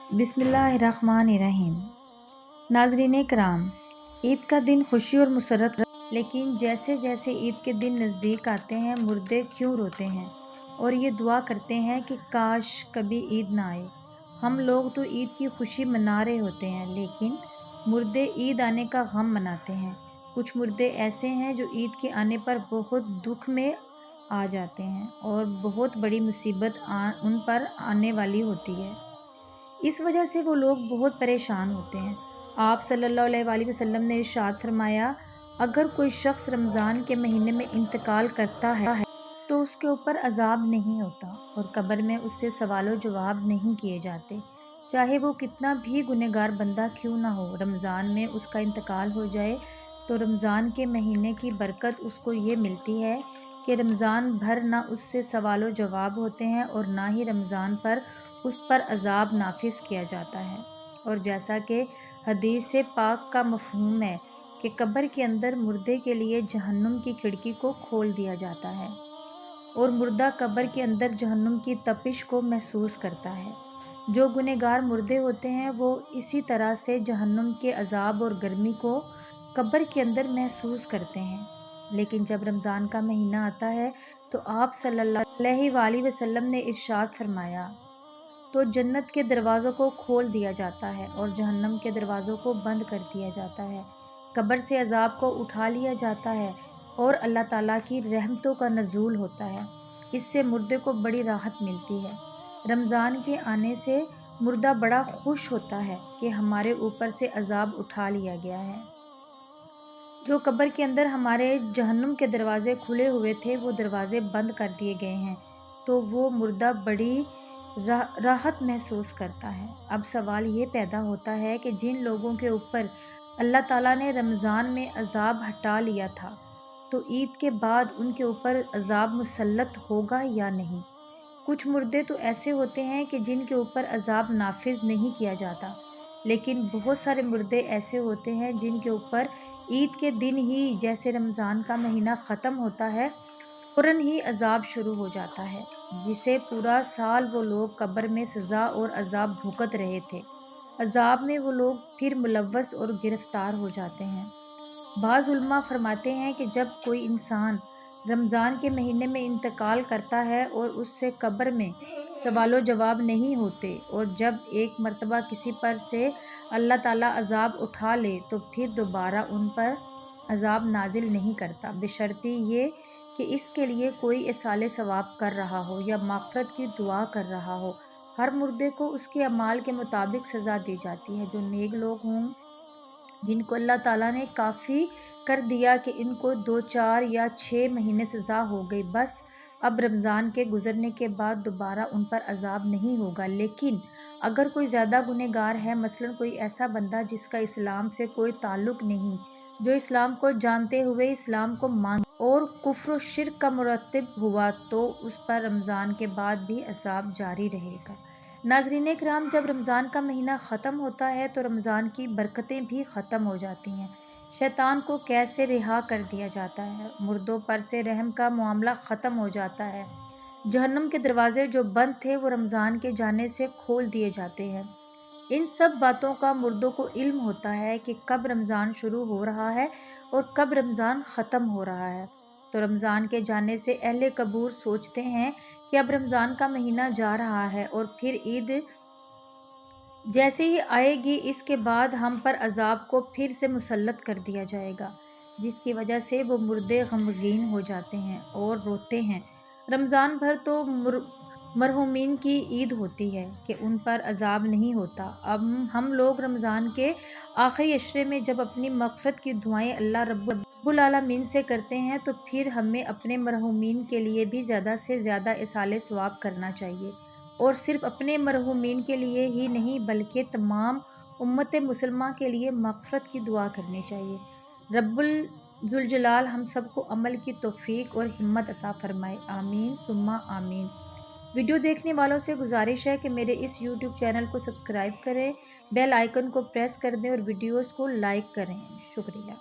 بسم اللہ الرحمن الرحیم۔ ناظرین کرام، عید کا دن خوشی اور مسرت، لیکن جیسے جیسے عید کے دن نزدیک آتے ہیں مردے کیوں روتے ہیں اور یہ دعا کرتے ہیں کہ کاش کبھی عید نہ آئے۔ ہم لوگ تو عید کی خوشی منا رہے ہوتے ہیں، لیکن مردے عید آنے کا غم مناتے ہیں۔ کچھ مردے ایسے ہیں جو عید کے آنے پر بہت دکھ میں آ جاتے ہیں اور بہت بڑی مصیبت ان پر آنے والی ہوتی ہے۔ اس وجہ سے وہ لوگ بہت پریشان ہوتے ہیں۔ آپ صلی اللہ علیہ وآلہ وسلم نے ارشاد فرمایا، اگر کوئی شخص رمضان کے مہینے میں انتقال کرتا ہے تو اس کے اوپر عذاب نہیں ہوتا اور قبر میں اس سے سوال و جواب نہیں کیے جاتے، چاہے وہ کتنا بھی گنہگار بندہ کیوں نہ ہو۔ رمضان میں اس کا انتقال ہو جائے تو رمضان کے مہینے کی برکت اس کو یہ ملتی ہے کہ رمضان بھر نہ اس سے سوال و جواب ہوتے ہیں اور نہ ہی رمضان پر اس پر عذاب نافذ کیا جاتا ہے۔ اور جیسا کہ حدیث پاک کا مفہوم ہے کہ قبر کے اندر مردے کے لیے جہنم کی کھڑکی کو کھول دیا جاتا ہے اور مردہ قبر کے اندر جہنم کی تپش کو محسوس کرتا ہے۔ جو گنہگار مردے ہوتے ہیں وہ اسی طرح سے جہنم کے عذاب اور گرمی کو قبر کے اندر محسوس کرتے ہیں۔ لیکن جب رمضان کا مہینہ آتا ہے تو آپ صلی اللہ علیہ وآلہ وسلم نے ارشاد فرمایا، تو جنت کے دروازوں کو کھول دیا جاتا ہے اور جہنم کے دروازوں کو بند کر دیا جاتا ہے، قبر سے عذاب کو اٹھا لیا جاتا ہے اور اللہ تعالیٰ کی رحمتوں کا نزول ہوتا ہے۔ اس سے مردے کو بڑی راحت ملتی ہے۔ رمضان کے آنے سے مردہ بڑا خوش ہوتا ہے کہ ہمارے اوپر سے عذاب اٹھا لیا گیا ہے۔ جو قبر کے اندر ہمارے جہنم کے دروازے کھلے ہوئے تھے وہ دروازے بند کر دیے گئے ہیں، تو وہ مردہ بڑی راحت محسوس کرتا ہے۔ اب سوال یہ پیدا ہوتا ہے کہ جن لوگوں کے اوپر اللہ تعالیٰ نے رمضان میں عذاب ہٹا لیا تھا تو عید کے بعد ان کے اوپر عذاب مسلط ہوگا یا نہیں؟ کچھ مردے تو ایسے ہوتے ہیں کہ جن کے اوپر عذاب نافذ نہیں کیا جاتا، لیکن بہت سارے مردے ایسے ہوتے ہیں جن کے اوپر عید کے دن ہی جیسے رمضان کا مہینہ ختم ہوتا ہے فوراً ہی عذاب شروع ہو جاتا ہے، جسے پورا سال وہ لوگ قبر میں سزا اور عذاب بھگت رہے تھے۔ عذاب میں وہ لوگ پھر ملوث اور گرفتار ہو جاتے ہیں۔ بعض علماء فرماتے ہیں کہ جب کوئی انسان رمضان کے مہینے میں انتقال کرتا ہے اور اس سے قبر میں سوال و جواب نہیں ہوتے اور جب ایک مرتبہ کسی پر سے اللہ تعالیٰ عذاب اٹھا لے تو پھر دوبارہ ان پر عذاب نازل نہیں کرتا، بشرط یہ کہ اس کے لیے کوئی ایصال ثواب کر رہا ہو یا مغفرت کی دعا کر رہا ہو۔ ہر مردے کو اس کے اعمال کے مطابق سزا دی جاتی ہے۔ جو نیک لوگ ہوں جن کو اللہ تعالیٰ نے کافی کر دیا کہ ان کو 2، 4 یا 6 مہینے سزا ہو گئی، بس اب رمضان کے گزرنے کے بعد دوبارہ ان پر عذاب نہیں ہوگا۔ لیکن اگر کوئی زیادہ گنہگار ہے، مثلا کوئی ایسا بندہ جس کا اسلام سے کوئی تعلق نہیں، جو اسلام کو جانتے ہوئے اسلام کو مانتا اور کفر و شرک کا مرتکب ہوا، تو اس پر رمضان کے بعد بھی عذاب جاری رہے گا۔ ناظرین کرام، جب رمضان کا مہینہ ختم ہوتا ہے تو رمضان کی برکتیں بھی ختم ہو جاتی ہیں، شیطان کو قید سے رہا کر دیا جاتا ہے، مردوں پر سے رحم کا معاملہ ختم ہو جاتا ہے، جہنم کے دروازے جو بند تھے وہ رمضان کے جانے سے کھول دیے جاتے ہیں۔ ان سب باتوں کا مردوں کو علم ہوتا ہے کہ کب رمضان شروع ہو رہا ہے اور کب رمضان ختم ہو رہا ہے، تو رمضان کے جانے سے اہل قبور سوچتے ہیں کہ اب رمضان کا مہینہ جا رہا ہے اور پھر عید جیسے ہی آئے گی اس کے بعد ہم پر عذاب کو پھر سے مسلط کر دیا جائے گا، جس کی وجہ سے وہ مردے غمگین ہو جاتے ہیں اور روتے ہیں۔ رمضان بھر تو مرحومین کی عید ہوتی ہے کہ ان پر عذاب نہیں ہوتا۔ اب ہم لوگ رمضان کے آخری عشرے میں جب اپنی مغفرت کی دعائیں اللہ رب العالمین سے کرتے ہیں تو پھر ہمیں اپنے مرحومین کے لیے بھی زیادہ سے زیادہ ایصال ثواب کرنا چاہیے، اور صرف اپنے مرحومین کے لیے ہی نہیں بلکہ تمام امت مسلمہ کے لیے مغفرت کی دعا کرنی چاہیے۔ رب ذوالجلال ہم سب کو عمل کی توفیق اور ہمت عطا فرمائے، آمین ثم آمین۔ ویڈیو دیکھنے والوں سے گزارش ہے کہ میرے اس یوٹیوب چینل کو سبسکرائب کریں، بیل آئیکن کو پریس کر دیں اور ویڈیوز کو لائک کریں۔ شکریہ۔